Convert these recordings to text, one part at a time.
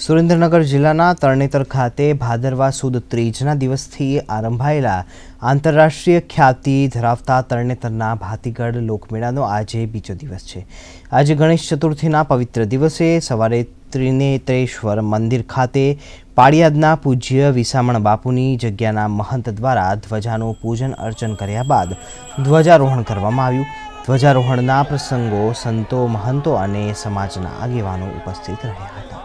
સુરેન્દ્રનગર જિલ્લાના તરણેતર ખાતે ભાદરવા સુદ ત્રીજના દિવસથી આરંભાયેલા આંતરરાષ્ટ્રીય ખ્યાતિ ધરાવતા તરણેતરના ભાતીગઢ લોકમેળાનો આજે બીજો દિવસ છે। આજે ગણેશ ચતુર્થીના પવિત્ર દિવસે સવારે ત્રિનેત્રેશ્વર મંદિર ખાતે પાળિયાદના પૂજ્ય વિસામણ બાપુની જગ્યાના મહંત દ્વારા ધ્વજાનું પૂજન અર્ચન કર્યા બાદ ધ્વજારોહણ કરવામાં આવ્યું। ધ્વજારોહણના પ્રસંગો સંતો, મહંતો અને સમાજના આગેવાનો ઉપસ્થિત રહ્યા હતા।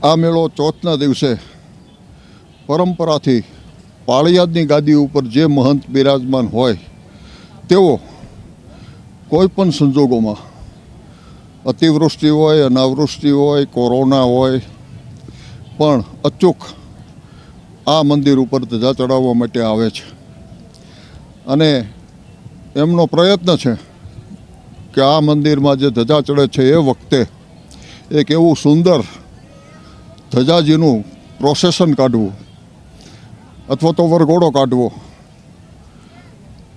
આ મેળો ચોથના દિવસે પરંપરાથી પાળિયાદની ગાદી ઉપર જે મહંત બિરાજમાન હોય તેઓ કોઈપણ સંજોગોમાં અતિવૃષ્ટિ હોય, અનાવૃષ્ટિ હોય, કોરોના હોય પણ અચૂક આ મંદિર ઉપર ધજા ચડાવવા માટે આવે છે અને એમનો પ્રયત્ન છે કે આ મંદિરમાં જે ધજા ચડે છે એ વખતે એક એવું સુંદર ધજાજીનું પ્રોસેશન કાઢવું અથવા તો વરઘોડો કાઢવો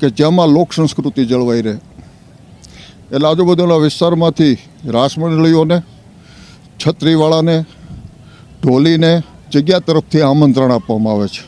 કે જેમાં લોક સંસ્કૃતિ જળવાઈ રહે। એટલે આજુબાજુના વિસ્તારમાંથી રાસ મંડળીઓને, છત્રીવાળાને, ઢોલીને જગ્યા તરફથી આમંત્રણ આપવામાં આવે છે।